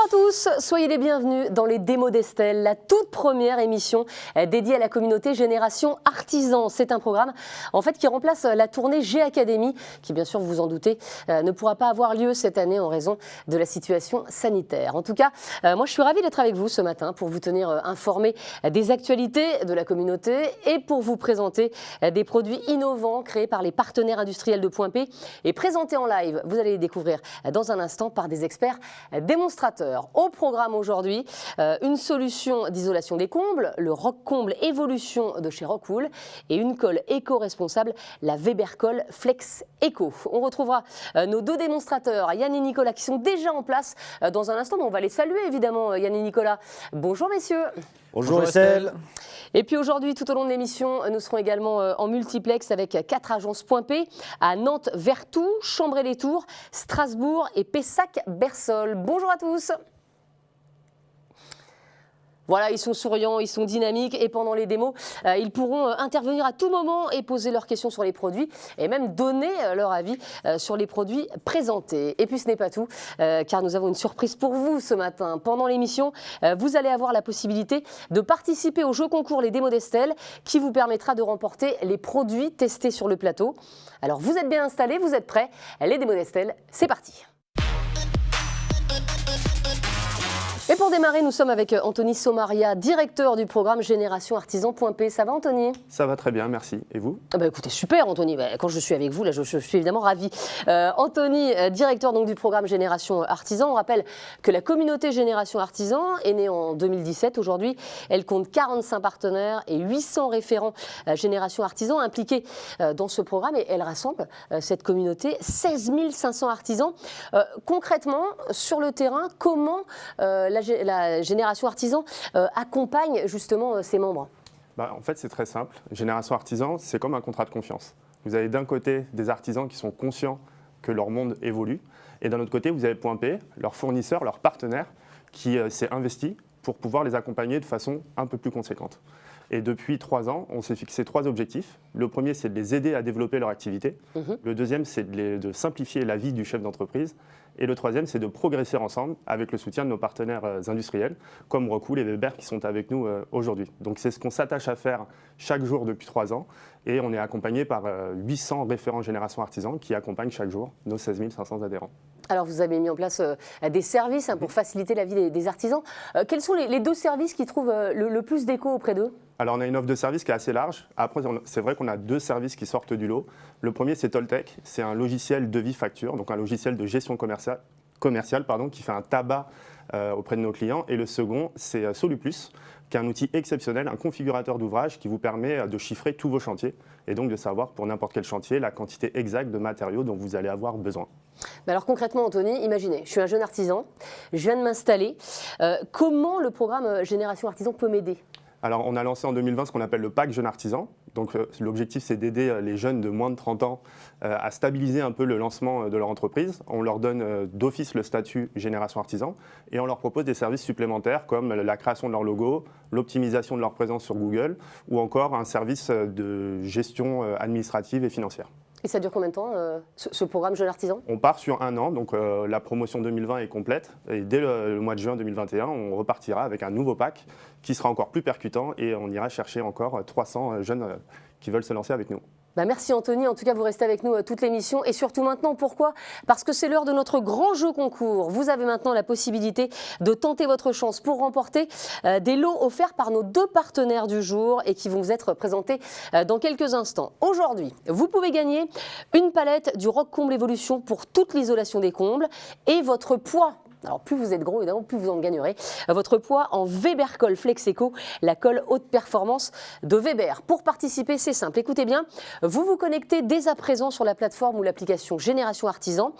à tous, soyez les bienvenus dans les démos d'Estelle, la toute première émission dédiée à la communauté Génération Artisan. C'est un programme en fait qui remplace la tournée G-Academy qui, bien sûr, vous vous en doutez, ne pourra pas avoir lieu cette année en raison de la situation sanitaire. En tout cas, moi je suis ravie d'être avec vous ce matin pour vous tenir informés des actualités de la communauté et pour vous présenter des produits innovants créés par les partenaires industriels de Point P et présentés en live. Vous allez les découvrir dans un instant par des experts démonstrateurs. Au programme aujourd'hui, une solution d'isolation des combles, le Rock Comble Evolution de chez Rockwool et une colle éco-responsable, la Weber-Colle Flex Eco. On retrouvera nos deux démonstrateurs, Yann et Nicolas, qui sont déjà en place dans un instant. On va les saluer évidemment, Yann et Nicolas. Bonjour messieurs. Bonjour Estelle. Et puis aujourd'hui, tout au long de l'émission, nous serons également en multiplex avec 4 agences Point P à Nantes, Vertou, Chambray-les-Tours, Strasbourg et Pessac-Bersol. Bonjour à tous. Voilà, ils sont souriants, ils sont dynamiques et pendant les démos, ils pourront intervenir à tout moment et poser leurs questions sur les produits et même donner leur avis sur les produits présentés. Et puis ce n'est pas tout, car nous avons une surprise pour vous ce matin. Pendant l'émission, vous allez avoir la possibilité de participer au jeu concours Les Démos d'Estelle qui vous permettra de remporter les produits testés sur le plateau. Alors vous êtes bien installés, vous êtes prêts? Les Démos d'Estelle, c'est parti! Et pour démarrer, nous sommes avec Anthony Sommaria, directeur du programme Génération Artisan Point P. Ça va Anthony? Ça va très bien, merci. Et vous? Écoutez, super Anthony. Quand je suis avec vous, là, je suis évidemment ravi. Anthony, directeur donc, du programme Génération Artisan. On rappelle que la communauté Génération Artisan est née en 2017. Aujourd'hui, elle compte 45 partenaires et 800 référents Génération Artisan impliqués dans ce programme. Et elle rassemble cette communauté 16 500 artisans. Concrètement, sur le terrain, comment la Génération Artisan accompagne justement ses membres? En fait, c'est très simple. Génération Artisan, c'est comme un contrat de confiance. Vous avez d'un côté des artisans qui sont conscients que leur monde évolue, et d'un autre côté, vous avez Point P, leur fournisseur, leur partenaire, qui s'est investi pour pouvoir les accompagner de façon un peu plus conséquente. Et depuis 3 ans, on s'est fixé 3 objectifs. Le premier, c'est de les aider à développer leur activité. Le deuxième, c'est de simplifier la vie du chef d'entreprise. Et le troisième, c'est de progresser ensemble avec le soutien de nos partenaires industriels, comme Rockwool et Weber qui sont avec nous aujourd'hui. Donc c'est ce qu'on s'attache à faire chaque jour depuis 3 ans. Et on est accompagné par 800 référents Génération Artisan qui accompagnent chaque jour nos 16 500 adhérents. Alors vous avez mis en place des services pour faciliter la vie des artisans. Quels sont les 2 services qui trouvent le plus d'écho auprès d'eux? Alors on a une offre de service qui est assez large. Après, c'est vrai qu'on a 2 services qui sortent du lot. Le premier, c'est Toltec. C'est un logiciel devis-facture, donc un logiciel de gestion commerciale qui fait un tabac auprès de nos clients. Et le second, c'est Soluplus, qui est un outil exceptionnel, un configurateur d'ouvrage qui vous permet de chiffrer tous vos chantiers et donc de savoir pour n'importe quel chantier la quantité exacte de matériaux dont vous allez avoir besoin. Mais alors concrètement, Anthony, imaginez, je suis un jeune artisan, je viens de m'installer. Comment le programme Génération Artisan peut m'aider? Alors, on a lancé en 2020 ce qu'on appelle le pack Jeune Artisan. Donc, l'objectif, c'est d'aider les jeunes de moins de 30 ans à stabiliser un peu le lancement de leur entreprise. On leur donne d'office le statut Génération Artisan et on leur propose des services supplémentaires comme la création de leur logo, l'optimisation de leur présence sur Google ou encore un service de gestion administrative et financière. Et ça dure combien de temps, ce programme Jeune Artisan? On part sur 1 an, donc la promotion 2020 est complète. Et dès le mois de juin 2021, on repartira avec un nouveau pack qui sera encore plus percutant et on ira chercher encore 300 jeunes qui veulent se lancer avec nous. Merci Anthony, en tout cas vous restez avec nous toute l'émission et surtout maintenant, pourquoi? Parce que c'est l'heure de notre grand jeu concours. Vous avez maintenant la possibilité de tenter votre chance pour remporter des lots offerts par nos 2 partenaires du jour et qui vont vous être présentés dans quelques instants. Aujourd'hui, vous pouvez gagner une palette du Rock Comble Evolution pour toute l'isolation des combles et votre poids. Alors plus vous êtes gros, évidemment, plus vous en gagnerez. Votre poids en Weber-Colle Flex Eco, la colle haute performance de Weber. Pour participer, c'est simple. Écoutez bien, vous vous connectez dès à présent sur la plateforme ou l'application Génération Artisan.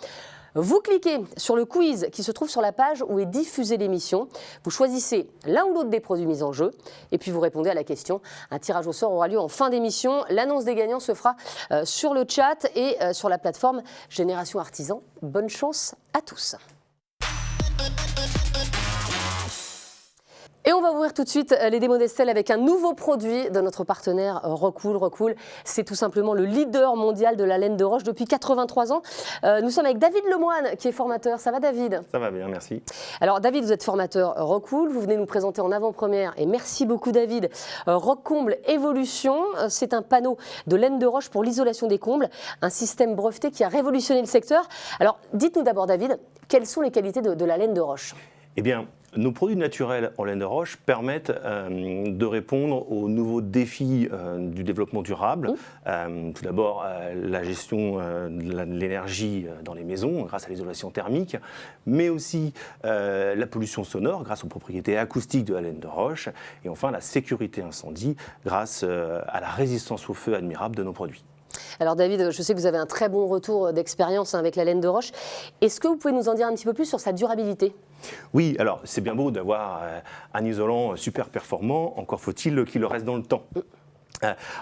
Vous cliquez sur le quiz qui se trouve sur la page où est diffusée l'émission. Vous choisissez l'un ou l'autre des produits mis en jeu et puis vous répondez à la question. Un tirage au sort aura lieu en fin d'émission. L'annonce des gagnants se fera sur le chat et sur la plateforme Génération Artisan. Bonne chance à tous. Et on va ouvrir tout de suite les démos d'Estelle avec un nouveau produit de notre partenaire Rockwool. Rockwool, c'est tout simplement le leader mondial de la laine de roche depuis 83 ans. Nous sommes avec David Lemoine qui est formateur. Ça va David? Ça va bien, merci. Alors David, vous êtes formateur Rockwool. Vous venez nous présenter en avant-première, et merci beaucoup David, Rockcomble Evolution. C'est un panneau de laine de roche pour l'isolation des combles, un système breveté qui a révolutionné le secteur. Alors dites-nous d'abord David, quelles sont les qualités de la laine de roche? Eh bien, nos produits naturels en laine de roche permettent de répondre aux nouveaux défis du développement durable. Tout d'abord, la gestion de l'énergie dans les maisons grâce à l'isolation thermique, mais aussi la pollution sonore grâce aux propriétés acoustiques de la laine de roche, et enfin la sécurité incendie grâce à la résistance au feu admirable de nos produits. Alors David, je sais que vous avez un très bon retour d'expérience avec la laine de roche. Est-ce que vous pouvez nous en dire un petit peu plus sur sa durabilité? Oui, alors c'est bien beau d'avoir un isolant super performant, encore faut-il qu'il reste dans le temps.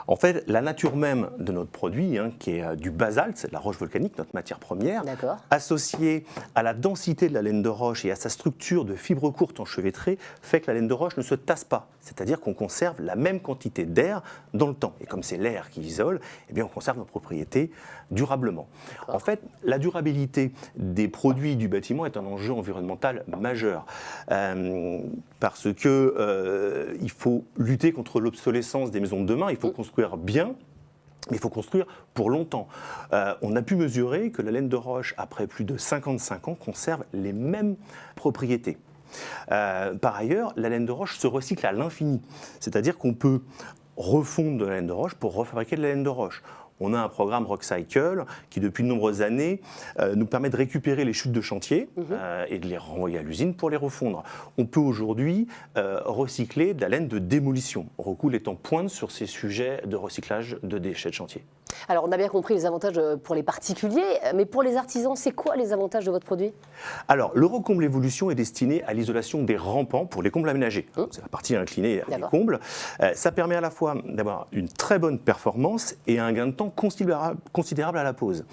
En fait, la nature même de notre produit, qui est du basalte, c'est de la roche volcanique, notre matière première, associée à la densité de la laine de roche et à sa structure de fibres courtes enchevêtrées, fait que la laine de roche ne se tasse pas. C'est-à-dire qu'on conserve la même quantité d'air dans le temps. Et comme c'est l'air qui isole, eh bien on conserve nos propriétés durablement. En fait, la durabilité des produits du bâtiment est un enjeu environnemental majeur. Parce que il faut lutter contre l'obsolescence des maisons de demain. Il faut construire bien, mais il faut construire pour longtemps. On a pu mesurer que la laine de roche, après plus de 55 ans, conserve les mêmes propriétés. Par ailleurs, la laine de roche se recycle à l'infini. C'est-à-dire qu'on peut refondre de la laine de roche pour refabriquer de la laine de roche. On a un programme Rockcycle qui, depuis de nombreuses années, nous permet de récupérer les chutes de chantier et de les renvoyer à l'usine pour les refondre. On peut aujourd'hui recycler de la laine de démolition. Rockwool est en pointe sur ces sujets de recyclage de déchets de chantier. Alors, on a bien compris les avantages pour les particuliers, mais pour les artisans, c'est quoi les avantages de votre produit? Alors, le Rockcomble Evolution est destiné à l'isolation des rampants pour les combles aménagés. C'est la partie inclinée des combles. Ça permet à la fois d'avoir une très bonne performance et un gain de temps considérable à la pose.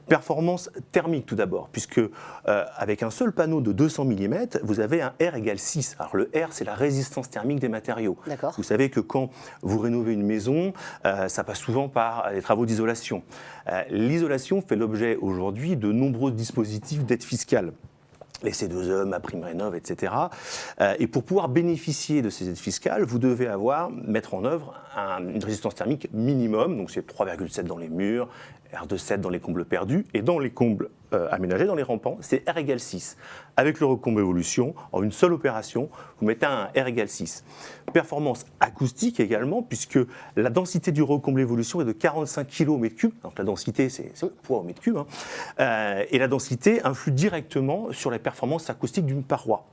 Performance thermique tout d'abord, puisque avec un seul panneau de 200 mm, vous avez un R égale 6. Alors le R, c'est la résistance thermique des matériaux. Vous savez que quand vous rénovez une maison, ça passe souvent par des travaux d'isolation. L'isolation fait l'objet aujourd'hui de nombreux dispositifs d'aide fiscale. Les C2E, MaPrimeRénov', etc. Et pour pouvoir bénéficier de ces aides fiscales, vous devez mettre en œuvre une résistance thermique minimum, donc c'est 3,7 dans les murs, R2,7 dans les combles perdus, et dans les combles aménagés, dans les rampants, c'est R égale 6. Avec le Rockcomble Evolution, en une seule opération, vous mettez un R égale 6. Performance acoustique également, puisque la densité du Rockcomble Evolution est de 45 kg au mètre cube. Donc la densité, c'est le poids au mètre cube. Et la densité influe directement sur les performances acoustiques d'une paroi.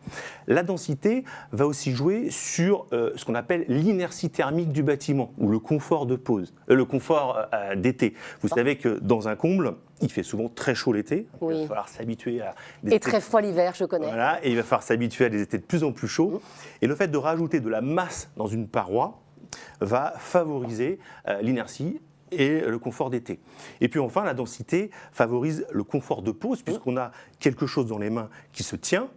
La densité va aussi jouer sur ce qu'on appelle l'inertie thermique du bâtiment, ou le confort de pose, le confort d'été. Vous savez que dans un comble, il fait souvent très chaud l'été, il va falloir s'habituer à des étés très froid l'hiver, je connais. Voilà, et il va falloir s'habituer à des étés de plus en plus chauds. Et le fait de rajouter de la masse dans une paroi va favoriser l'inertie et le confort d'été. Et puis enfin, la densité favorise le confort de pose, puisqu'on a quelque chose dans les mains qui se tient.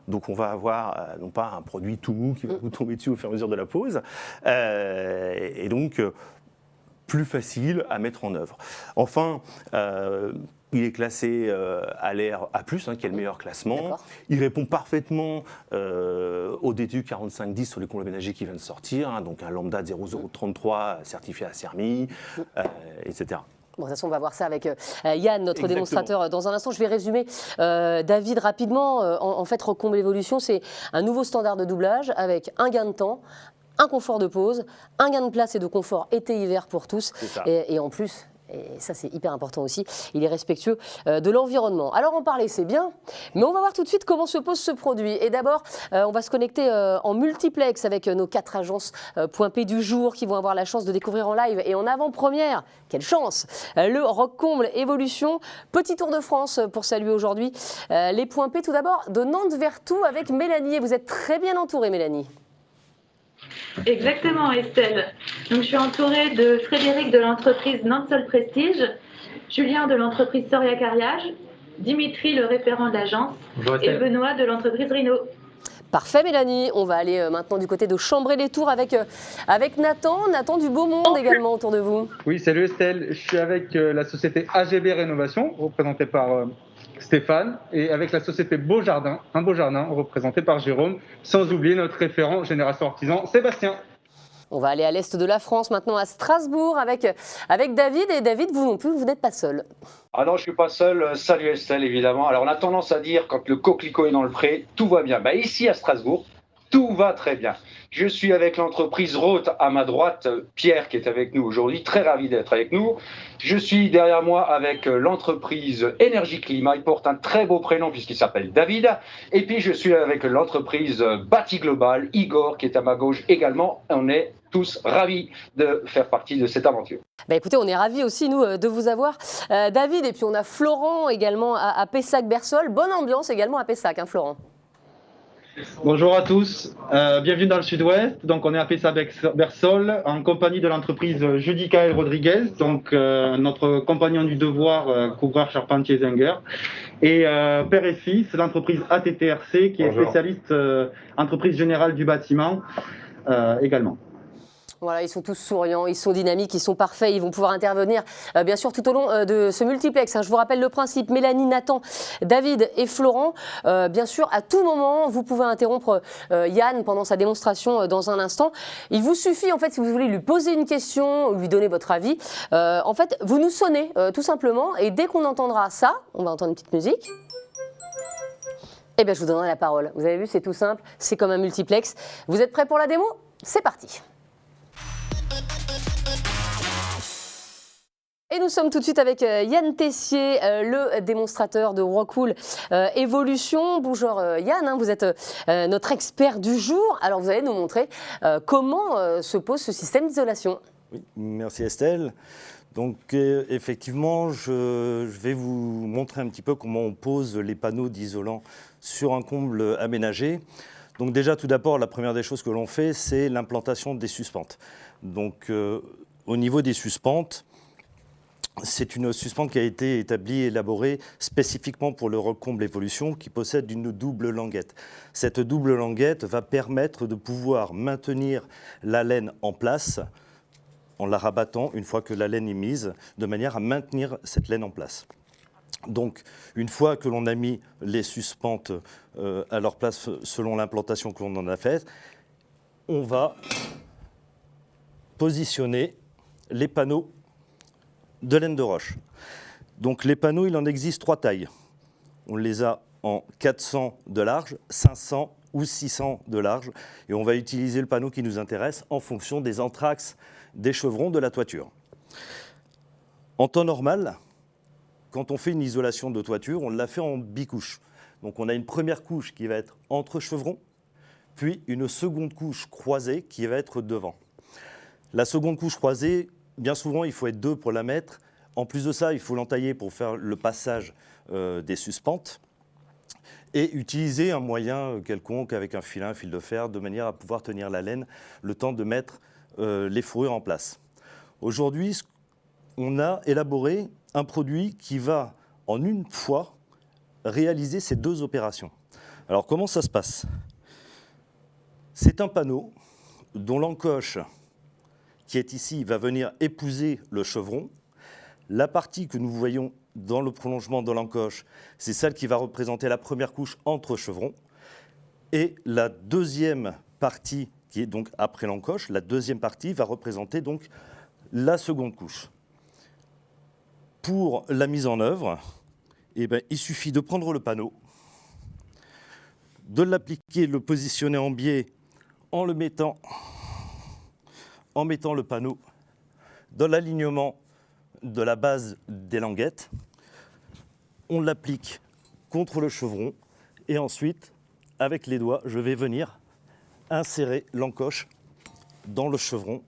Donc on va avoir non pas un produit tout mou qui va vous tomber dessus au fur et à mesure de la pose, et donc plus facile à mettre en œuvre. Enfin, il est classé à l'Air A+, qui est le meilleur classement. Il répond parfaitement au DTU 4510 sur les combles aménagés qui vient de sortir, donc un lambda 0033 certifié à CERMI, etc. Bon, de toute façon, on va voir ça avec Yann, notre démonstrateur, dans un instant. Je vais résumer, David, rapidement. En fait, Rockcomble Evolution, c'est un nouveau standard de doublage avec un gain de temps, un confort de pose, un gain de place et de confort été-hiver pour tous. Et en plus, et ça c'est hyper important aussi, il est respectueux de l'environnement. Alors en parler c'est bien, mais on va voir tout de suite comment se pose ce produit. Et d'abord, on va se connecter en multiplex avec nos 4 agences Point P du jour qui vont avoir la chance de découvrir en live et en avant-première, quelle chance, le Rockcomble Evolution. Petit tour de France pour saluer aujourd'hui les Points P. Tout d'abord, de Nantes-Vertou avec Mélanie. Et vous êtes très bien entourée, Mélanie. Exactement, Estelle. Donc, je suis entourée de Frédéric de l'entreprise Nantes Sol Prestige, Julien de l'entreprise Soria Carriage, Dimitri, le référent de l'agence, et Benoît de l'entreprise Rhino. Parfait Mélanie, on va aller maintenant du côté de Chambray-les-Tours avec Nathan. Nathan, du beau monde également autour de vous. Oui, salut Estelle, je suis avec la société AGB Rénovation, représentée par Stéphane, et avec la société Beau Jardin, un beau jardin, représenté par Jérôme, sans oublier notre référent Génération Artisan, Sébastien. On va aller à l'est de la France, maintenant à Strasbourg, avec David. Et David, vous non plus, vous n'êtes pas seul. Ah non, je suis pas seul. Salut Estelle, évidemment. Alors, on a tendance à dire, quand le coquelicot est dans le pré, tout va bien. Bah, ici, à Strasbourg, tout va très bien. Je suis avec l'entreprise Roth à ma droite, Pierre, qui est avec nous aujourd'hui. Très ravi d'être avec nous. Je suis derrière moi avec l'entreprise Énergie Climat. Il porte un très beau prénom puisqu'il s'appelle David. Et puis, je suis avec l'entreprise Bâti Global, Igor, qui est à ma gauche également. On est tous ravis de faire partie de cette aventure. Bah écoutez, on est ravis aussi, nous, de vous avoir, David. Et puis, on a Florent également à Pessac-Bersol. Bonne ambiance également à Pessac, hein, Florent. Bonjour à tous, bienvenue dans le sud-ouest. Donc on est à Pessac-Bersol en compagnie de l'entreprise Judicaël Rodriguez, donc notre compagnon du devoir, couvreur charpentier Zinger, et père et fils, l'entreprise ATTRC qui est spécialiste entreprise générale du bâtiment également. Voilà, ils sont tous souriants, ils sont dynamiques, ils sont parfaits, ils vont pouvoir intervenir bien sûr tout au long de ce multiplex. Je vous rappelle le principe, Mélanie, Nathan, David et Florent. Bien sûr, à tout moment, vous pouvez interrompre Yann pendant sa démonstration dans un instant. Il vous suffit, en fait, si vous voulez lui poser une question, lui donner votre avis, en fait, vous nous sonnez tout simplement et dès qu'on entendra ça, on va entendre une petite musique. Eh bien, je vous donnerai la parole. Vous avez vu, c'est tout simple, c'est comme un multiplex. Vous êtes prêts pour la démo? C'est parti. Et nous sommes tout de suite avec Yann Tessier, le démonstrateur de Rockwool Evolution. Bonjour Yann, hein, vous êtes notre expert du jour. Alors vous allez nous montrer comment se pose ce système d'isolation. Oui, merci Estelle. Donc effectivement, je vais vous montrer un petit peu comment on pose les panneaux d'isolant sur un comble aménagé. Donc déjà, tout d'abord, la première des choses que l'on fait, c'est l'implantation des suspentes. Donc au niveau des suspentes, c'est une suspente qui a été établie et élaborée spécifiquement pour le comble Evolution qui possède une double languette. Cette double languette va permettre de pouvoir maintenir la laine en place en la rabattant une fois que la laine est mise, de manière à maintenir cette laine en place. Donc, une fois que l'on a mis les suspentes à leur place selon l'implantation que l'on en a faite, on va positionner les panneaux de laine de roche. Donc les panneaux, il en existe 3 tailles. On les a en 400 de large, 500 ou 600 de large. Et on va utiliser le panneau qui nous intéresse en fonction des entraxes des chevrons de la toiture. En temps normal, quand on fait une isolation de toiture, on l'a fait en bicouche. Donc on a une première couche qui va être entre chevrons, puis une seconde couche croisée qui va être devant. La seconde couche croisée, bien souvent, il faut être 2 pour la mettre. En plus de ça, il faut l'entailler pour faire le passage des suspentes et utiliser un moyen quelconque avec un fil de fer, de manière à pouvoir tenir la laine le temps de mettre les fourrures en place. Aujourd'hui, on a élaboré un produit qui va, en une fois, réaliser ces 2 opérations. Alors, comment ça se passe? C'est un panneau dont l'encoche qui est ici va venir épouser le chevron. La partie que nous voyons dans le prolongement de l'encoche, c'est celle qui va représenter la première couche entre chevrons. Et la deuxième partie, qui est donc après l'encoche, la deuxième partie va représenter donc la seconde couche. Pour la mise en œuvre, eh bien, il suffit de prendre le panneau, de l'appliquer, de le positionner en biais en mettant le panneau dans l'alignement de la base des languettes. On l'applique contre le chevron et ensuite, avec les doigts, je vais venir insérer l'encoche dans le chevron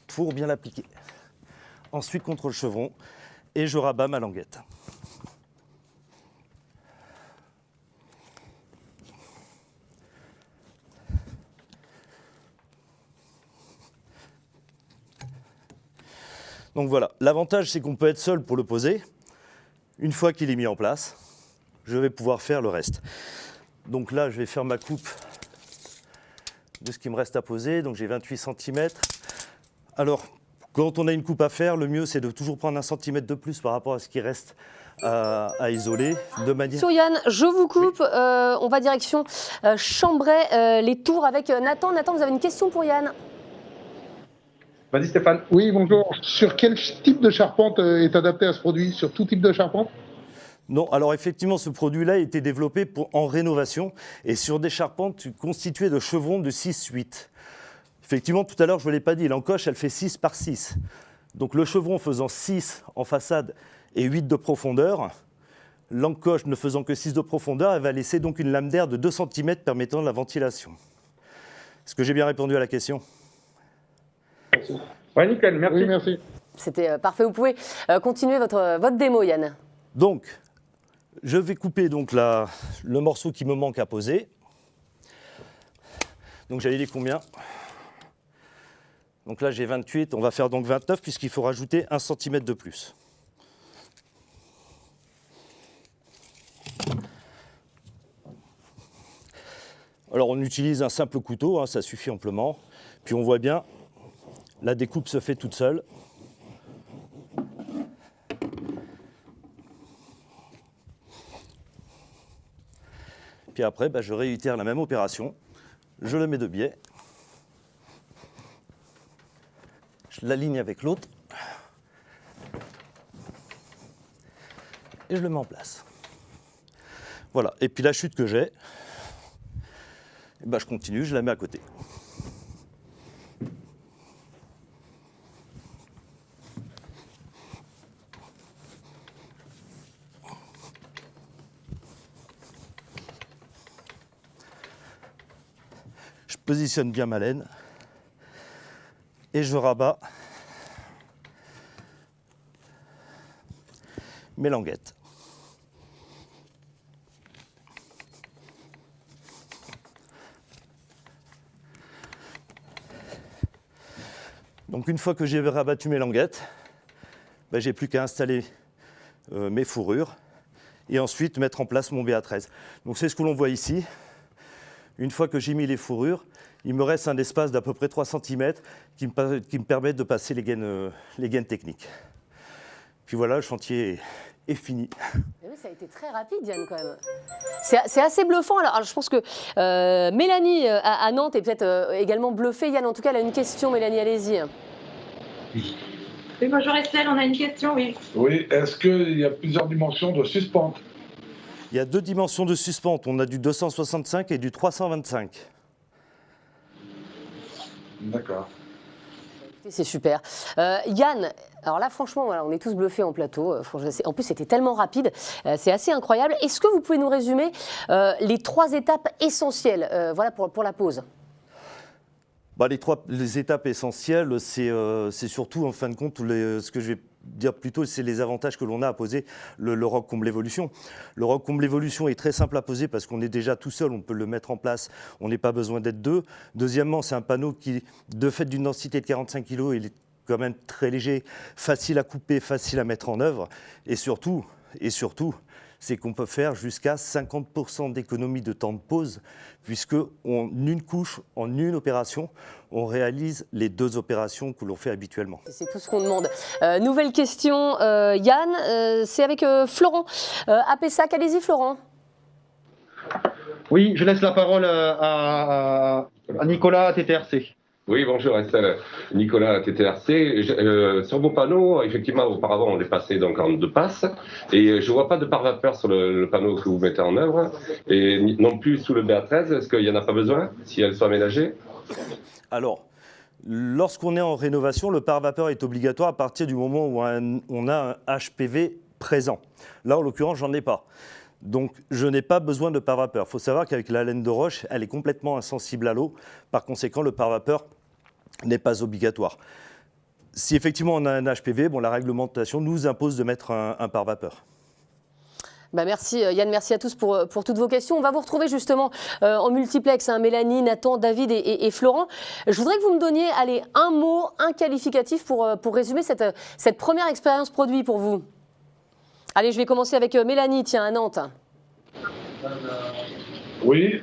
pour bien l'appliquer. Ensuite, contre le chevron et je rabats ma languette. Donc voilà, l'avantage c'est qu'on peut être seul pour le poser. Une fois qu'il est mis en place, je vais pouvoir faire le reste. Donc là, je vais faire ma coupe de ce qui me reste à poser. Donc j'ai 28 cm. Alors, quand on a une coupe à faire, le mieux, c'est de toujours prendre 1 cm de plus par rapport à ce qui reste à isoler. De manière... Sur Yann, je vous coupe. Oui. On va direction Chambray, les Tours avec Nathan. Nathan, vous avez une question pour Yann? Vas-y Stéphane. Oui, bonjour. Sur quel type de charpente est adapté à ce produit? Sur tout type de charpente? Non, alors effectivement, ce produit-là a été développé en rénovation et sur des charpentes constituées de chevrons de 6-8. Effectivement, tout à l'heure, je ne l'ai pas dit, l'encoche, elle fait 6 par 6. Donc le chevron faisant 6 en façade et 8 de profondeur, l'encoche ne faisant que 6 de profondeur, elle va laisser donc une lame d'air de 2 cm permettant la ventilation. Est-ce que j'ai bien répondu à la question? Oui, nickel, merci. Oui, merci. C'était parfait. Vous pouvez continuer votre démo, Yann. Donc, je vais couper donc le morceau qui me manque à poser. Donc j'avais dit combien? Donc là j'ai 28, on va faire donc 29 puisqu'il faut rajouter 1 cm de plus. Alors on utilise un simple couteau, hein, ça suffit amplement. Puis on voit bien, la découpe se fait toute seule. Puis après, je réitère la même opération. Je le mets de biais. Je l'aligne avec l'autre. Et je le mets en place. Voilà. Et puis la chute que j'ai, je continue, je la mets à côté. Je positionne bien ma laine et je rabats mes languettes. Donc une fois que j'ai rabattu mes languettes, j'ai plus qu'à installer mes fourrures et ensuite mettre en place mon BA13. Donc c'est ce que l'on voit ici. Une fois que j'ai mis les fourrures, il me reste un espace d'à peu près 3 cm qui me permet de passer les gaines techniques. Puis voilà, le chantier est fini. Oui, ça a été très rapide, Yann, quand même. C'est assez bluffant. Alors, je pense que Mélanie à Nantes est peut-être également bluffée. Yann, en tout cas, elle a une question. Mélanie, allez-y. Oui, bonjour Estelle, on a une question, oui. Oui, est-ce qu'il y a plusieurs dimensions de suspente? Il y a 2 dimensions de suspente. On a du 265 et du 325. D'accord. C'est super. Yann, alors là, franchement, voilà, on est tous bluffés en plateau. En plus, c'était tellement rapide. C'est assez incroyable. Est-ce que vous pouvez nous résumer les 3 étapes essentielles voilà, pour la pose? Les étapes essentielles, c'est surtout, en fin de compte, ce que je vais dire plutôt, c'est les avantages que l'on a à poser le roc comble évolution. Le roc comble évolution est très simple à poser parce qu'on est déjà tout seul, on peut le mettre en place, on n'a pas besoin d'être 2. Deuxièmement, c'est un panneau qui, de fait d'une densité de 45 kg, il est quand même très léger, facile à couper, facile à mettre en œuvre. Et surtout, c'est qu'on peut faire jusqu'à 50% d'économie de temps de pose, puisque en une couche, en une opération, on réalise les 2 opérations que l'on fait habituellement. C'est tout ce qu'on demande. Nouvelle question, Yann, c'est avec Florent à Pessac. Allez-y, Florent. Oui, je laisse la parole à Nicolas à TTRC. Oui, bonjour Estelle. Nicolas, TTRC. Sur vos panneaux, effectivement, auparavant, on les passait donc en 2 passes. Et je ne vois pas de pare-vapeur sur le panneau que vous mettez en œuvre. Et non plus sous le BA13. Est-ce qu'il n'y en a pas besoin, si elles sont aménagées? Alors, lorsqu'on est en rénovation, le pare-vapeur est obligatoire à partir du moment où on a un HPV présent. Là, en l'occurrence, j'en ai pas. Donc, je n'ai pas besoin de pare-vapeur. Il faut savoir qu'avec la laine de roche, elle est complètement insensible à l'eau. Par conséquent, le pare-vapeur n'est pas obligatoire. Si effectivement on a un HPV, la réglementation nous impose de mettre un pare-vapeur. Merci Yann, merci à tous pour toutes vos questions. On va vous retrouver justement en multiplex, Mélanie, Nathan, David et Florent. Je voudrais que vous me donniez un mot, un qualificatif pour résumer cette première expérience produit pour vous. Allez, je vais commencer avec Mélanie, tiens, à Nantes. Oui,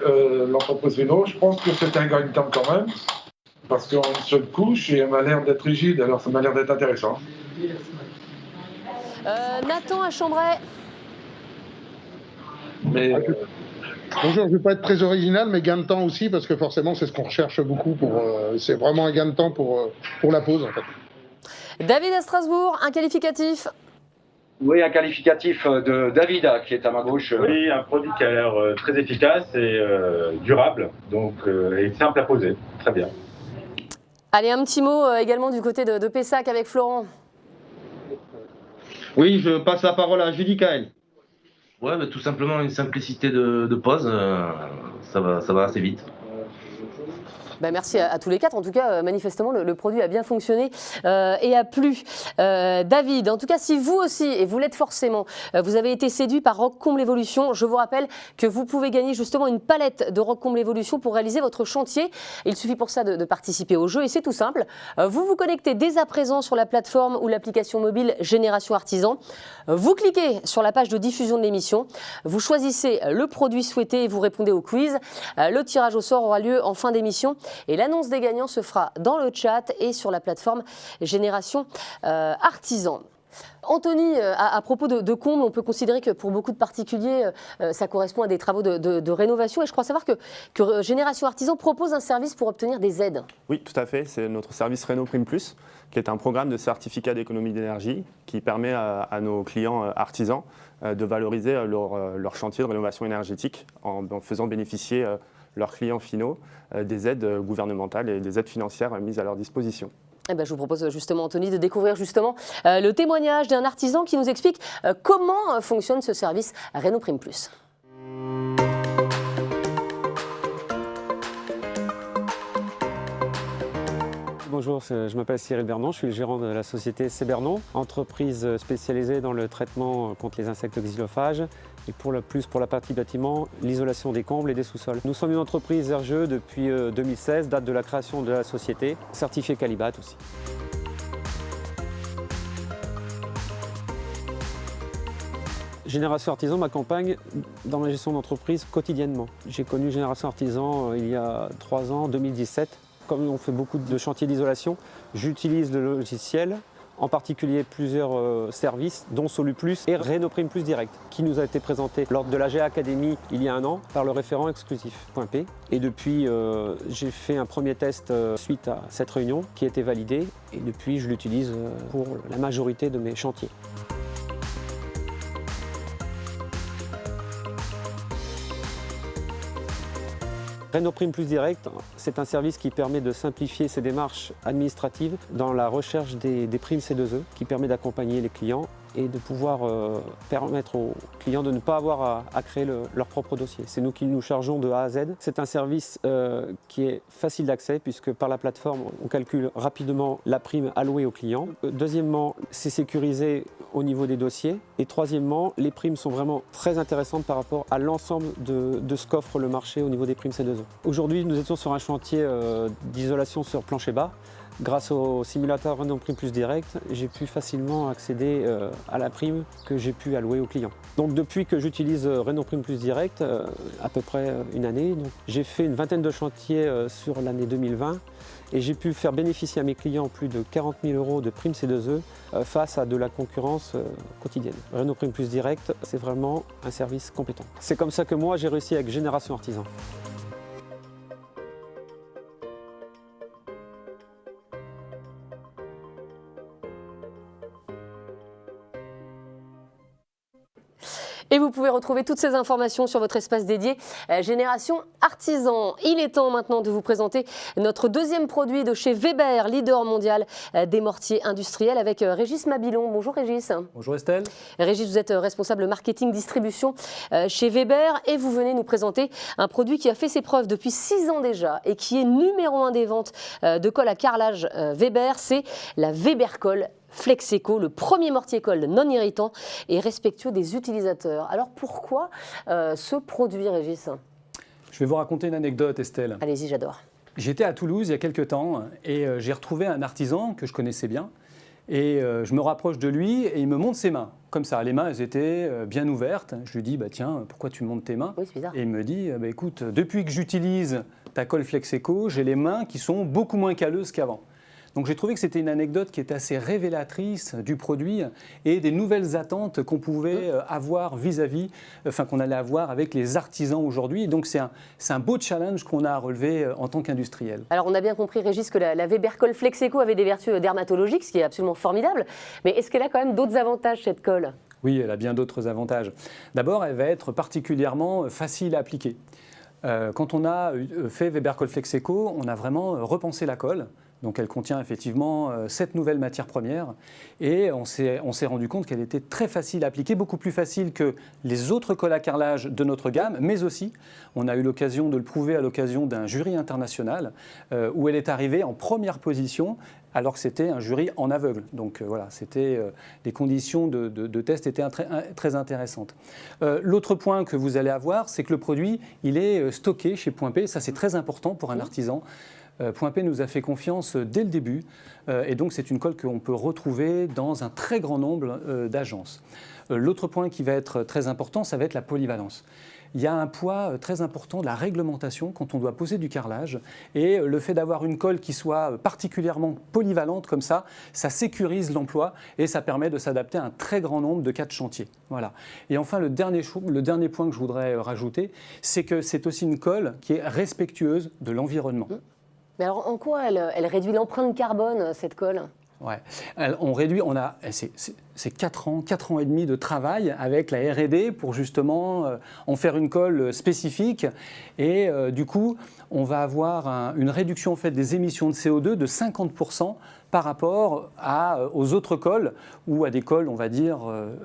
l'entreprise Renault, je pense que c'est un gain de temps quand même, parce qu'en une seule couche, et elle m'a l'air d'être rigide, alors ça m'a l'air d'être intéressant. Nathan à Chambray. Mais Bonjour, je ne vais pas être très original, mais gain de temps aussi, parce que forcément, c'est ce qu'on recherche beaucoup. C'est vraiment un gain de temps pour la pause, en fait. David à Strasbourg, un qualificatif. Oui, un qualificatif de Davida qui est à ma gauche. Oui, un produit qui a l'air très efficace et durable, donc et simple à poser. Très bien. Allez, un petit mot également du côté de Pessac avec Florent. Oui, je passe la parole à Judy Kael. Ouais, bah, tout simplement une simplicité de pose, ça va assez vite. Ben merci à tous les quatre. En tout cas, manifestement, le produit a bien fonctionné et a plu. David, en tout cas, si vous aussi, et vous l'êtes forcément, vous avez été séduit par Rock Comble Evolution, je vous rappelle que vous pouvez gagner justement une palette de Rock Comble Evolution pour réaliser votre chantier. Il suffit pour ça de participer au jeu et c'est tout simple. Vous vous connectez dès à présent sur la plateforme ou l'application mobile Génération Artisan. Vous cliquez sur la page de diffusion de l'émission. Vous choisissez le produit souhaité et vous répondez au quiz. Le tirage au sort aura lieu en fin d'émission. Et l'annonce des gagnants se fera dans le chat et sur la plateforme Génération Artisan. Anthony, à propos de combles, on peut considérer que pour beaucoup de particuliers, ça correspond à des travaux de rénovation. Et je crois savoir que Génération Artisan propose un service pour obtenir des aides. Oui, tout à fait. C'est notre service Réno Prime Plus, qui est un programme de certificat d'économie d'énergie qui permet à nos clients artisans de valoriser leur chantier de rénovation énergétique en faisant bénéficier leurs clients finaux des aides gouvernementales et des aides financières mises à leur disposition. Eh ben, je vous propose justement, Anthony, de découvrir justement le témoignage d'un artisan qui nous explique comment fonctionne ce service Réno Prime Plus. Bonjour, je m'appelle Cyril Bernon, je suis le gérant de la société C. Bernon, entreprise spécialisée dans le traitement contre les insectes xylophages et pour la partie bâtiment, l'isolation des combles et des sous-sols. Nous sommes une entreprise RGE depuis 2016, date de la création de la société, certifiée Calibat aussi. Génération Artisan m'accompagne dans ma gestion d'entreprise quotidiennement. J'ai connu Génération Artisan il y a 3 ans, 2017. Comme on fait beaucoup de chantiers d'isolation, j'utilise le logiciel, en particulier plusieurs services, dont Soluplus et Réno Prime Plus Direct, qui nous a été présenté lors de la GA Academy il y a 1 an par le référent exclusif .p. Et depuis, j'ai fait un premier test suite à cette réunion qui a été validé et depuis, je l'utilise pour la majorité de mes chantiers. Réno Prime Plus Direct, c'est un service qui permet de simplifier ses démarches administratives dans la recherche des primes C2E, qui permet d'accompagner les clients et de pouvoir permettre aux clients de ne pas avoir à créer leur propre dossier. C'est nous qui nous chargeons de A à Z. C'est un service qui est facile d'accès puisque par la plateforme, on calcule rapidement la prime allouée aux clients. Deuxièmement, c'est sécurisé au niveau des dossiers. Et troisièmement, les primes sont vraiment très intéressantes par rapport à l'ensemble de ce qu'offre le marché au niveau des primes C2E. Aujourd'hui, nous étions sur un chantier d'isolation sur plancher bas. Grâce au simulateur Réno Prime Plus Direct, j'ai pu facilement accéder à la prime que j'ai pu allouer aux clients. Donc depuis que j'utilise Réno Prime Plus Direct, à peu près 1 année, j'ai fait une vingtaine de chantiers sur l'année 2020 et j'ai pu faire bénéficier à mes clients plus de 40 000 € de primes C2E face à de la concurrence quotidienne. Réno Prime Plus Direct, c'est vraiment un service compétent. C'est comme ça que moi j'ai réussi avec Génération Artisan. Et vous pouvez retrouver toutes ces informations sur votre espace dédié Génération Artisan. Il est temps maintenant de vous présenter notre deuxième produit de chez Weber, leader mondial des mortiers industriels, avec Régis Mabilon. Bonjour Régis. Bonjour Estelle. Régis, vous êtes responsable marketing distribution chez Weber et vous venez nous présenter un produit qui a fait ses preuves depuis 6 ans déjà et qui est numéro 1 des ventes de colle à carrelage Weber, c'est la Weber Colle Flex-Eco, le premier mortier-colle non irritant et respectueux des utilisateurs. Alors pourquoi ce produit, Régis? Je vais vous raconter une anecdote, Estelle. Allez-y, j'adore. J'étais à Toulouse il y a quelques temps et j'ai retrouvé un artisan que je connaissais bien. Et je me rapproche de lui et il me montre ses mains. comme ça. Les mains, elles étaient bien ouvertes. Je lui dis, bah, tiens, pourquoi tu montes tes mains? Oui, c'est bizarre. Et il me dit, bah, écoute, depuis que j'utilise ta colle Flexeco, j'ai les mains qui sont beaucoup moins calleuses qu'avant. Donc j'ai trouvé que c'était une anecdote qui était assez révélatrice du produit et des nouvelles attentes qu'on pouvait avoir qu'on allait avoir avec les artisans aujourd'hui. Donc c'est un beau challenge qu'on a à relever en tant qu'industriel. Alors on a bien compris, Régis, que la Weber Colle Flexeco avait des vertus dermatologiques, ce qui est absolument formidable. Mais est-ce qu'elle a quand même d'autres avantages, cette colle? Oui, elle a bien d'autres avantages. D'abord, elle va être particulièrement facile à appliquer. Quand on a fait Weber Colle Flexeco, on a vraiment repensé la colle. Donc elle contient effectivement 7 nouvelles matières premières et on s'est rendu compte qu'elle était très facile à appliquer, beaucoup plus facile que les autres colles à carrelage de notre gamme, mais aussi on a eu l'occasion de le prouver à l'occasion d'un jury international où elle est arrivée en première position alors que c'était un jury en aveugle. Donc voilà, les conditions de test étaient très intéressantes. L'autre point que vous allez avoir, c'est que le produit, il est stocké chez Point P. Ça, c'est très important pour un artisan. Point P nous a fait confiance dès le début et donc c'est une colle qu'on peut retrouver dans un très grand nombre d'agences. L'autre point qui va être très important, ça va être la polyvalence. Il y a un poids très important de la réglementation quand on doit poser du carrelage et le fait d'avoir une colle qui soit particulièrement polyvalente comme ça sécurise l'emploi et ça permet de s'adapter à un très grand nombre de cas de chantier. Voilà. Et enfin, le dernier point que je voudrais rajouter, c'est que c'est aussi une colle qui est respectueuse de l'environnement. Mais alors, en quoi elle réduit l'empreinte carbone, cette colle? Ouais. C'est 4 ans et demi de travail avec la R&D pour justement en faire une colle spécifique. Et du coup, on va avoir une réduction en fait, des émissions de CO2 de 50% par rapport aux autres colles ou à des colles, on va dire,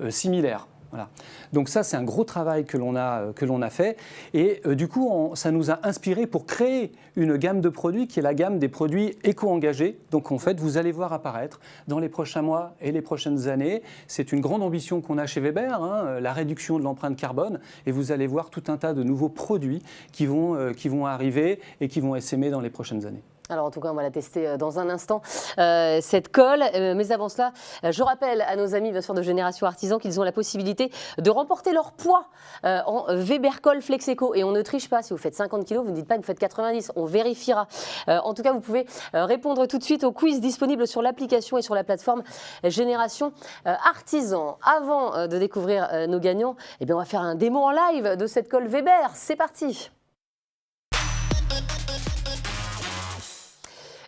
similaires. Voilà. Donc ça, c'est un gros travail que l'on a fait. Et du coup, ça nous a inspiré pour créer une gamme de produits qui est la gamme des produits éco-engagés. Donc en fait, vous allez voir apparaître dans les prochains mois et les prochaines années. C'est une grande ambition qu'on a chez Weber, la réduction de l'empreinte carbone. Et vous allez voir tout un tas de nouveaux produits qui vont arriver et qui vont essaimer dans les prochaines années. Alors en tout cas, on va la tester dans un instant, cette colle. Mais avant cela, je rappelle à nos amis bien sûr de Génération Artisan qu'ils ont la possibilité de remporter leur poids en Weber Colle Flexeco. Et on ne triche pas, si vous faites 50 kg, vous ne dites pas que vous faites 90, on vérifiera. En tout cas, vous pouvez répondre tout de suite au quiz disponible sur l'application et sur la plateforme Génération Artisan. Avant de découvrir nos gagnants, eh bien, on va faire un démo en live de cette colle Weber. C'est parti!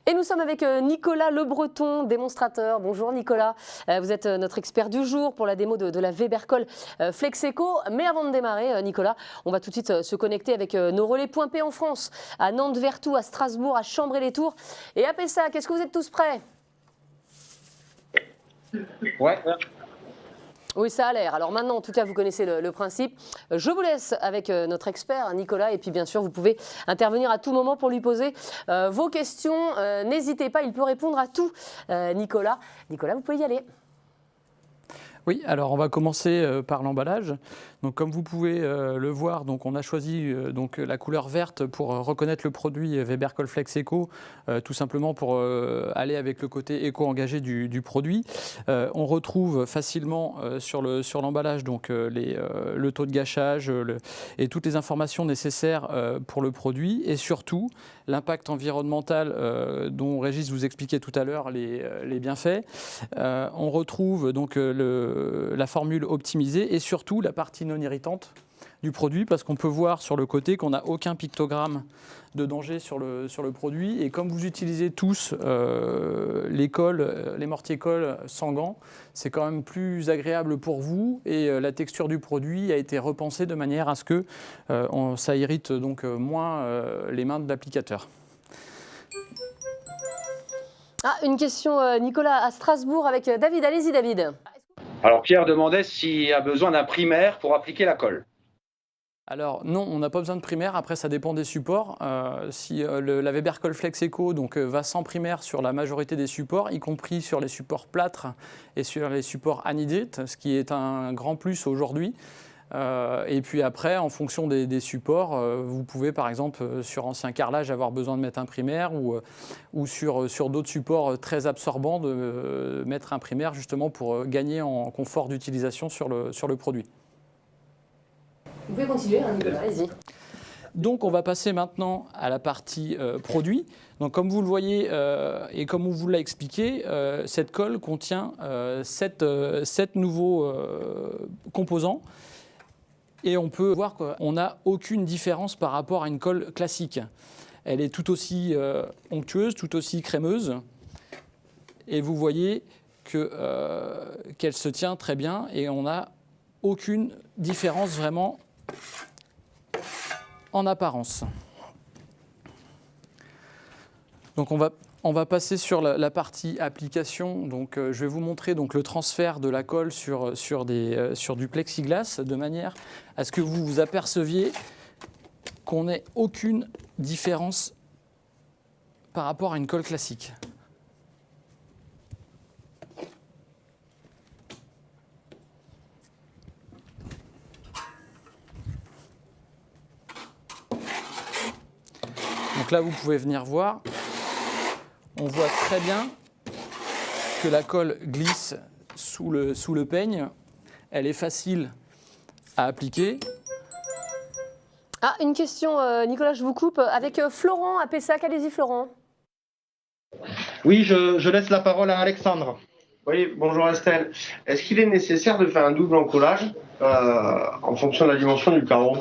Et nous sommes avec Nicolas Le Breton, démonstrateur. Bonjour Nicolas, vous êtes notre expert du jour pour la démo de la Weber Colle Flexeco. Mais avant de démarrer, Nicolas, on va tout de suite se connecter avec nos relais Point P en France, à Nantes, Vertou, à Strasbourg, à Chambray-les-Tours et à Pessac. Est-ce que vous êtes tous prêts? Ouais. Oui, ça a l'air. Alors maintenant, en tout cas, vous connaissez le principe. Je vous laisse avec notre expert, Nicolas. Et puis, bien sûr, vous pouvez intervenir à tout moment pour lui poser vos questions. N'hésitez pas, il peut répondre à tout, Nicolas. Nicolas, vous pouvez y aller. Oui, alors on va commencer par l'emballage. Donc, comme vous pouvez le voir, donc on a choisi la couleur verte pour reconnaître le produit Weber Colle Flexeco, tout simplement pour aller avec le côté éco-engagé du produit. On retrouve facilement sur l'emballage le taux de gâchage et toutes les informations nécessaires pour le produit et surtout l'impact environnemental dont Régis vous expliquait tout à l'heure les bienfaits. On retrouve donc la formule optimisée et surtout la partie non irritante du produit parce qu'on peut voir sur le côté qu'on n'a aucun pictogramme de danger sur le produit et comme vous utilisez tous les mortiers colles sans gants, c'est quand même plus agréable pour vous et la texture du produit a été repensée de manière à ce que ça irrite donc moins les mains de l'applicateur. Ah, une question, Nicolas, à Strasbourg avec David. Allez-y, David. Alors Pierre demandait s'il y a besoin d'un primaire pour appliquer la colle. Alors non, on n'a pas besoin de primaire, après ça dépend des supports. Si la Weber Colle Flexeco va sans primaire sur la majorité des supports, y compris sur les supports plâtres et sur les supports anhydrites, ce qui est un grand plus aujourd'hui. Et puis après, en fonction des supports, vous pouvez par exemple sur ancien carrelage avoir besoin de mettre un primaire ou sur d'autres supports très absorbants de mettre un primaire justement pour gagner en confort d'utilisation sur le produit. Vous pouvez continuer, hein, Nicolas, allez-y. Donc on va passer maintenant à la partie produit. Donc comme vous le voyez et comme on vous l'a expliqué, cette colle contient 7 nouveaux composants. Et on peut voir qu'on n'a aucune différence par rapport à une colle classique. Elle est tout aussi onctueuse, tout aussi crémeuse. Et vous voyez qu'elle se tient très bien et on n'a aucune différence vraiment en apparence. Donc on va passer sur la partie application. Donc, je vais vous montrer donc, le transfert de la colle sur du plexiglas de manière à ce que vous vous aperceviez qu'on n'ait aucune différence par rapport à une colle classique. Donc là, vous pouvez venir voir. On voit très bien que la colle glisse sous le peigne. Elle est facile à appliquer. Ah, une question, Nicolas, je vous coupe. Avec Florent à Pessac, allez-y Florent. Oui, je laisse la parole à Alexandre. Oui, bonjour Estelle. Est-ce qu'il est nécessaire de faire un double encollage en fonction de la dimension du carreau ?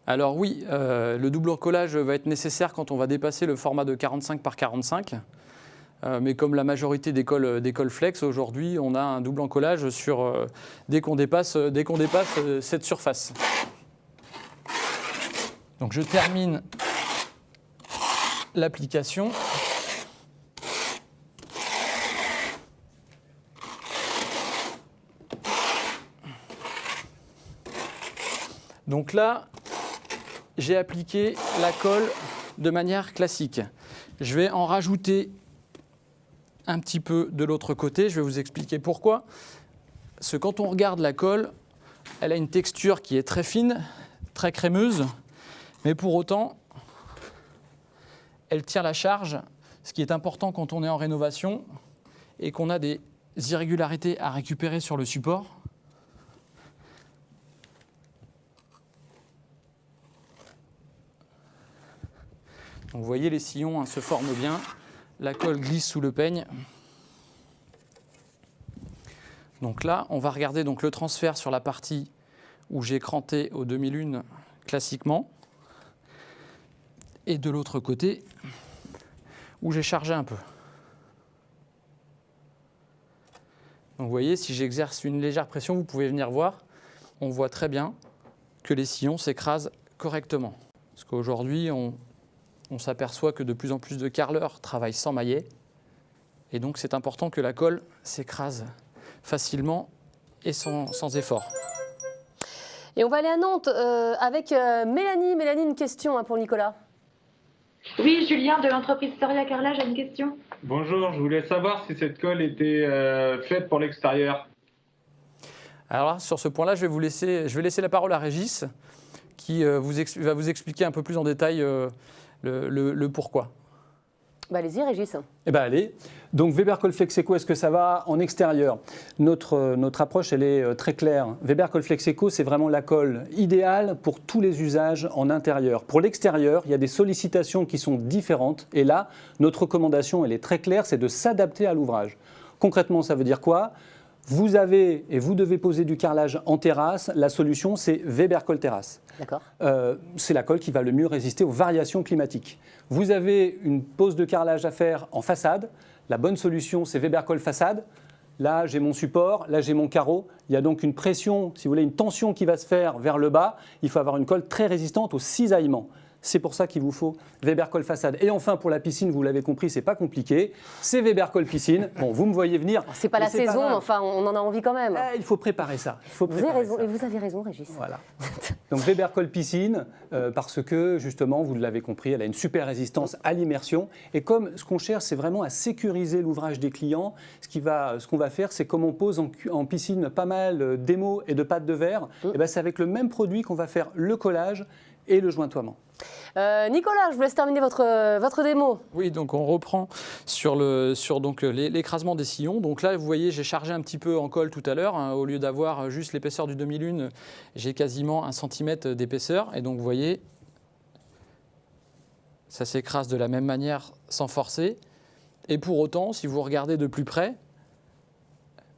Alors oui, le double encollage va être nécessaire quand on va dépasser le format de 45 par 45. Mais comme la majorité des colles flex, aujourd'hui, on a un double encollage dès qu'on dépasse cette surface. Donc je termine l'application. Donc là, j'ai appliqué la colle de manière classique. Je vais en rajouter un petit peu de l'autre côté. Je vais vous expliquer pourquoi. Parce que quand on regarde la colle, elle a une texture qui est très fine, très crémeuse, mais pour autant, elle tient la charge, ce qui est important quand on est en rénovation et qu'on a des irrégularités à récupérer sur le support. Donc vous voyez, les sillons se forment bien, la colle glisse sous le peigne. Donc là, on va regarder donc le transfert sur la partie où j'ai cranté au demi-lune classiquement, et de l'autre côté où j'ai chargé un peu. Donc vous voyez, si j'exerce une légère pression, vous pouvez venir voir, on voit très bien que les sillons s'écrasent correctement. Parce qu'aujourd'hui, on s'aperçoit que de plus en plus de carreleurs travaillent sans maillet. Et donc, c'est important que la colle s'écrase facilement et sans effort. Et on va aller à Nantes avec Mélanie. Mélanie, une question pour Nicolas. Oui, Julien de l'entreprise Soria Carrelage a une question. Bonjour, je voulais savoir si cette colle était faite pour l'extérieur. Alors là, sur ce point-là, je vais laisser la parole à Régis qui va vous expliquer un peu plus en détail le pourquoi. Bah allez-y Régis. Eh bien allez. Donc Weber Colflex Eco, est-ce que ça va en extérieur ? Notre approche, elle est très claire. Weber Colflex Eco, c'est vraiment la colle idéale pour tous les usages en intérieur. Pour l'extérieur, il y a des sollicitations qui sont différentes. Et là, notre recommandation, elle est très claire, c'est de s'adapter à l'ouvrage. Concrètement, ça veut dire quoi ? Vous avez et vous devez poser du carrelage en terrasse. La solution, c'est Weber Col Terrasse. D'accord. C'est la colle qui va le mieux résister aux variations climatiques. Vous avez une pose de carrelage à faire en façade. La bonne solution, c'est Weber Col Façade. Là, j'ai mon support, là, j'ai mon carreau. Il y a donc une pression, si vous voulez, une tension qui va se faire vers le bas. Il faut avoir une colle très résistante aux cisaillements. C'est pour ça qu'il vous faut Webercol façade. Et enfin, pour la piscine, vous l'avez compris, c'est pas compliqué. C'est Webercol piscine. Bon, vous me voyez venir. C'est pas la saison, mais enfin, on en a envie quand même. Il faut préparer ça. Vous avez raison, Régis. Voilà. Donc Webercol piscine, parce que justement, vous l'avez compris, elle a une super résistance à l'immersion. Et comme ce qu'on cherche, c'est vraiment à sécuriser l'ouvrage des clients, ce qu'on va faire, c'est comme on pose en piscine pas mal d'émaux et de pâte de verre, et ben c'est avec le même produit qu'on va faire le collage et le jointoiement. Nicolas, je vous laisse terminer votre démo. Oui, donc on reprend sur l'écrasement des sillons. Donc là, vous voyez, j'ai chargé un petit peu en colle tout à l'heure. Hein, au lieu d'avoir juste l'épaisseur du demi-lune, j'ai quasiment 1 cm d'épaisseur. Et donc, vous voyez, ça s'écrase de la même manière sans forcer. Et pour autant, si vous regardez de plus près,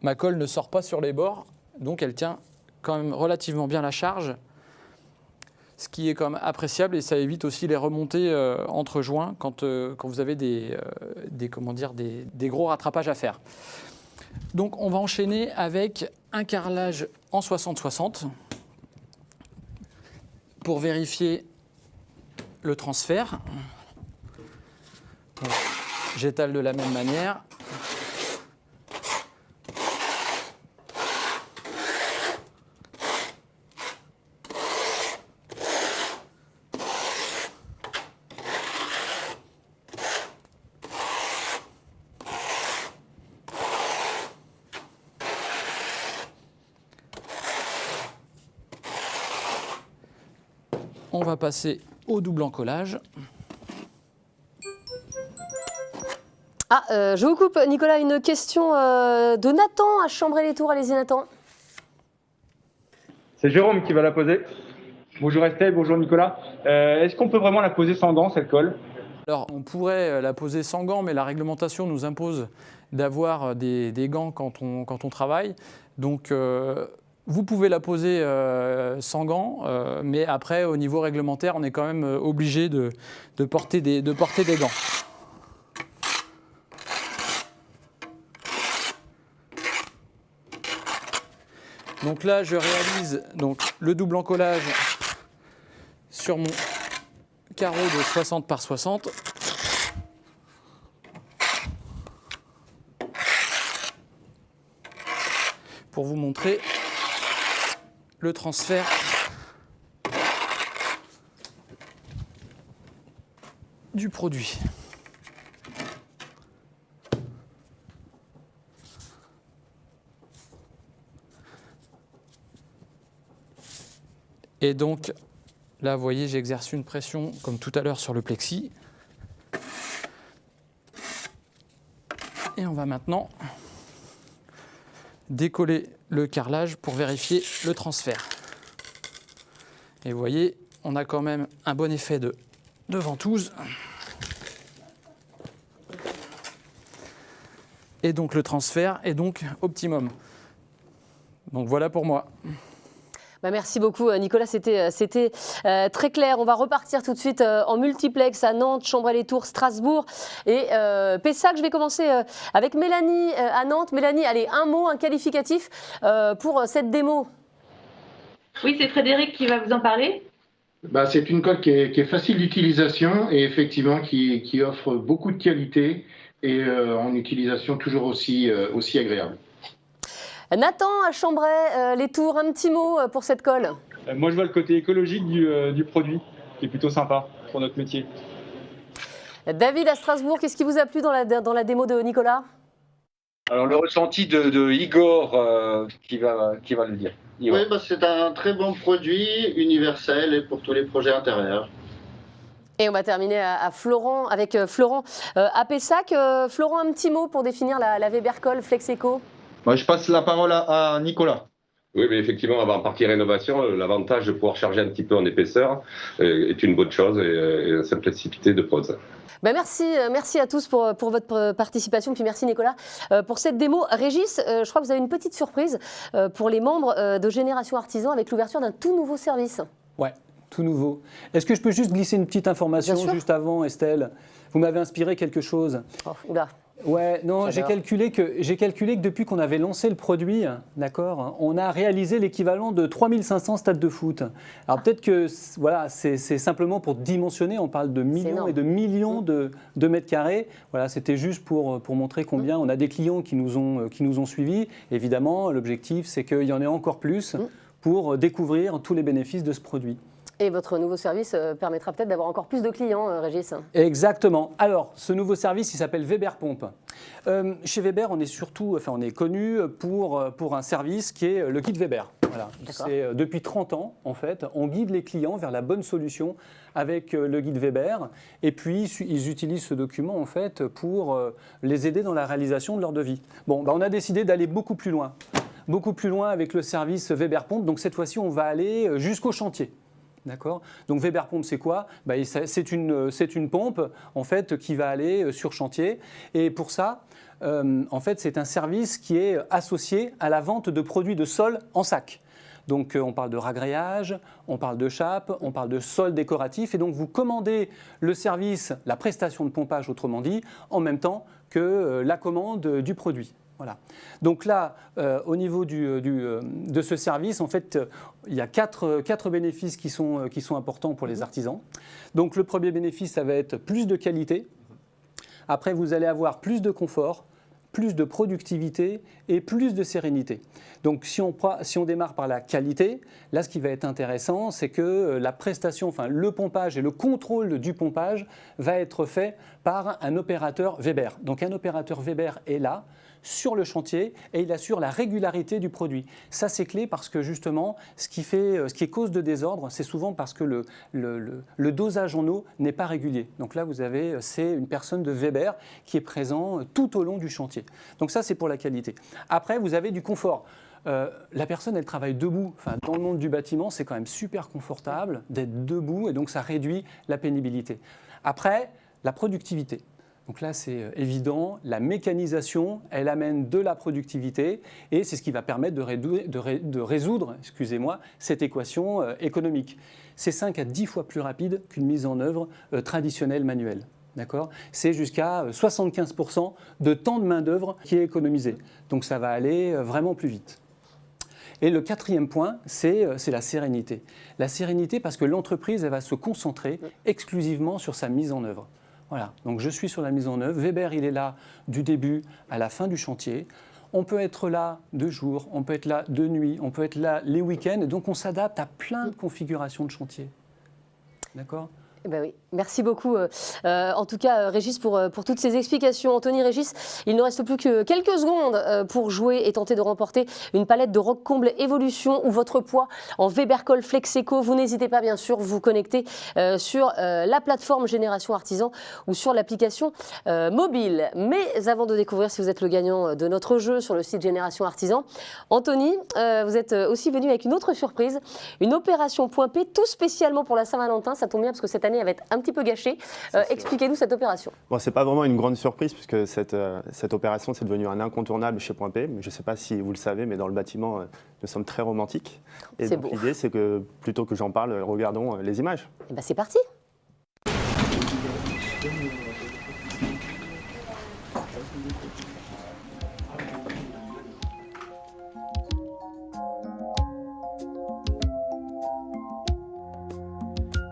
ma colle ne sort pas sur les bords. Donc, elle tient quand même relativement bien la charge. Ce qui est quand même appréciable et ça évite aussi les remontées entre joints quand vous avez des gros rattrapages à faire. Donc on va enchaîner avec un carrelage en 60-60 pour vérifier le transfert. J'étale de la même manière. On va passer au double encollage. Je vous coupe, Nicolas, une question de Nathan à Chambray-les-Tours. Allez-y, Nathan. C'est Jérôme qui va la poser. Bonjour Estelle, bonjour Nicolas. Est-ce qu'on peut vraiment la poser sans gants, cette colle? Alors, on pourrait la poser sans gants, mais la réglementation nous impose d'avoir des gants quand on travaille. Donc, vous pouvez la poser sans gants, mais après, au niveau réglementaire, on est quand même obligé de porter des gants. Donc là, je réalise le double encollage sur mon carreau de 60 par 60. Pour vous montrer le transfert du produit. Et donc, là, vous voyez, j'exerce une pression, comme tout à l'heure, sur le plexi. Et on va maintenant décoller le carrelage pour vérifier le transfert. Et vous voyez, on a quand même un bon effet de ventouse. Et donc, le transfert est donc optimum. Donc, voilà pour moi. Merci beaucoup Nicolas, c'était très clair. On va repartir tout de suite en multiplex à Nantes, Chambray-les-Tours, Strasbourg et Pessac. Je vais commencer avec Mélanie à Nantes. Mélanie, allez, un mot, un qualificatif pour cette démo. Oui, c'est Frédéric qui va vous en parler. C'est une colle qui est facile d'utilisation et effectivement qui offre beaucoup de qualité et en utilisation toujours aussi agréable. Nathan à Chambray, les Tours, un petit mot pour cette colle. Moi, je vois le côté écologique du produit, qui est plutôt sympa pour notre métier. David à Strasbourg, qu'est-ce qui vous a plu dans la démo de Nicolas? Alors, le ressenti de Igor qui va le dire. Oui, c'est un très bon produit, universel et pour tous les projets intérieurs. Et on va terminer avec Florent à Pessac. Florent, un petit mot pour définir la Webercol Flex Eco. Je passe la parole à Nicolas. Oui, mais effectivement, avant de partir rénovation, l'avantage de pouvoir charger un petit peu en épaisseur est une bonne chose et la simplicité de pose. Merci à tous pour votre participation, puis merci Nicolas pour cette démo. Régis, je crois que vous avez une petite surprise pour les membres de Génération Artisan avec l'ouverture d'un tout nouveau service. Ouais, tout nouveau. Est-ce que je peux juste glisser une petite information juste avant, Estelle? Vous m'avez inspiré quelque chose. Oula. Ouais, non, j'ai calculé que depuis qu'on avait lancé le produit, d'accord, on a réalisé l'équivalent de 3500 stades de foot. Alors peut-être que voilà, c'est simplement pour dimensionner, on parle de millions et de millions de mètres carrés. Voilà, c'était juste pour montrer combien on a des clients qui nous ont suivis. Évidemment, l'objectif, c'est qu'il y en ait encore plus pour découvrir tous les bénéfices de ce produit. Et votre nouveau service permettra peut-être d'avoir encore plus de clients, Régis. Exactement. Alors, ce nouveau service, il s'appelle Weber Pompe. Chez Weber, on est connu pour un service qui est le guide Weber. Voilà. C'est depuis 30 ans, en fait, on guide les clients vers la bonne solution avec le guide Weber. Et puis, ils utilisent ce document, en fait, pour les aider dans la réalisation de leur devis. Bon, on a décidé d'aller beaucoup plus loin avec le service Weber Pompe. Donc, cette fois-ci, on va aller jusqu'au chantier. D'accord. Donc Weber Pompe, c'est quoi? C'est une pompe en fait qui va aller sur chantier. Et pour ça, en fait, c'est un service qui est associé à la vente de produits de sol en sac. Donc on parle de ragréage, on parle de chape, on parle de sol décoratif. Et donc vous commandez le service, la prestation de pompage autrement dit, en même temps que la commande du produit. Voilà. Donc là, au niveau de ce service, en fait, il y a quatre bénéfices qui sont importants pour les artisans. Donc le premier bénéfice, ça va être plus de qualité. Après, vous allez avoir plus de confort, plus de productivité et plus de sérénité. Donc si on démarre par la qualité, là ce qui va être intéressant, c'est que la prestation, enfin le pompage et le contrôle du pompage va être fait par un opérateur Weber. Donc un opérateur Weber est là, sur le chantier, et il assure la régularité du produit. Ça, c'est clé parce que justement, ce qui est cause de désordre, c'est souvent parce que le dosage en eau n'est pas régulier. Donc là, c'est une personne de Weber qui est présent tout au long du chantier. Donc ça, c'est pour la qualité. Après, vous avez du confort. La personne, elle travaille debout. Enfin, dans le monde du bâtiment, c'est quand même super confortable d'être debout, et donc ça réduit la pénibilité. Après, la productivité. Donc là, c'est évident, la mécanisation, elle amène de la productivité et c'est ce qui va permettre de résoudre cette équation économique. C'est 5 à 10 fois plus rapide qu'une mise en œuvre traditionnelle manuelle. C'est jusqu'à 75% de temps de main-d'œuvre qui est économisé. Donc ça va aller vraiment plus vite. Et le quatrième point, c'est la sérénité. La sérénité parce que l'entreprise, elle va se concentrer exclusivement sur sa mise en œuvre. Voilà, donc je suis sur la mise en œuvre. Weber, il est là du début à la fin du chantier. On peut être là de jour, on peut être là de nuit, on peut être là les week-ends. Donc on s'adapte à plein de configurations de chantier. D'accord ? Eh ben oui. Merci beaucoup, en tout cas, Régis, pour toutes ces explications. Anthony, Régis, il ne reste plus que quelques secondes pour jouer et tenter de remporter une palette de Rockcomble Evolution ou votre poids en Webercol Flex Eco. Vous n'hésitez pas, bien sûr, vous connecter sur la plateforme Génération Artisan ou sur l'application mobile. Mais avant de découvrir si vous êtes le gagnant de notre jeu sur le site Génération Artisan, Anthony, vous êtes aussi venu avec une autre surprise, une opération Point P tout spécialement pour la Saint-Valentin. Ça tombe bien parce que cette année, elle va être un petit peu gâché. Expliquez-nous cette opération. Bon, ce n'est pas vraiment une grande surprise puisque cette opération, c'est devenu un incontournable chez Point P. Je ne sais pas si vous le savez, mais dans le bâtiment, nous sommes très romantiques. Et l'idée, c'est que plutôt que j'en parle, regardons les images. Et ben, c'est parti.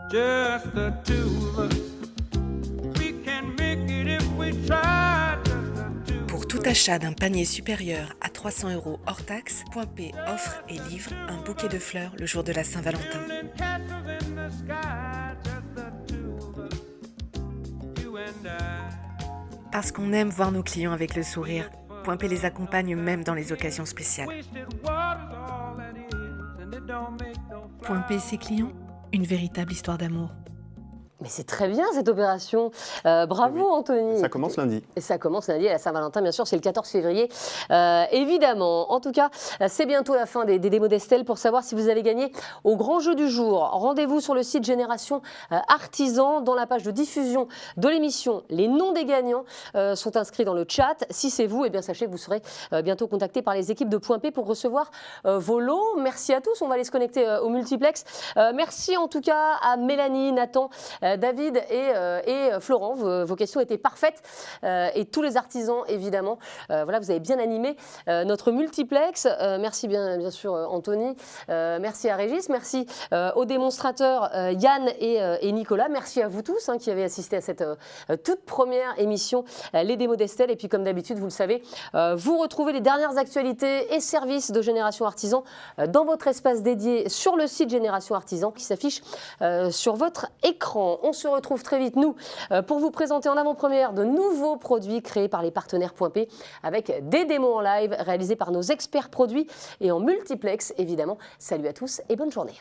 Just the two of us. We can make it if we try. Pour tout achat d'un panier supérieur à 300 € hors taxe, Point P offre et livre un bouquet de fleurs le jour de la Saint-Valentin. Parce qu'on aime voir nos clients avec le sourire, Point P les accompagne même dans les occasions spéciales. Point P et ses clients, une véritable histoire d'amour. Mais c'est très bien cette opération. Bravo, oui. Anthony. Ça commence lundi. Et ça commence lundi à la Saint-Valentin, bien sûr, c'est le 14 février. Évidemment. En tout cas, c'est bientôt la fin des démos d'Estelle. Pour savoir si vous avez gagné au grand jeu du jour, rendez-vous sur le site Génération Artisan. Dans la page de diffusion de l'émission, les noms des gagnants sont inscrits dans le chat. Si c'est vous, eh bien, sachez que vous serez bientôt contacté par les équipes de Point P pour recevoir vos lots. Merci à tous. On va aller se connecter au multiplex. Merci en tout cas à Mélanie, Nathan, David et Florent, vos questions étaient parfaites et tous les artisans, évidemment. Voilà, vous avez bien animé notre multiplex. Merci bien sûr Anthony, merci à Régis, merci aux démonstrateurs Yann et Nicolas. Merci à vous tous qui avez assisté à cette toute première émission Les démos d'Estelle. Et puis comme d'habitude, vous le savez, vous retrouvez les dernières actualités et services de Génération Artisan dans votre espace dédié sur le site Génération Artisan qui s'affiche sur votre écran. On se retrouve très vite, nous, pour vous présenter en avant-première de nouveaux produits créés par les partenaires Point P avec des démos en live réalisées par nos experts produits et en multiplex, évidemment. Salut à tous et bonne journée.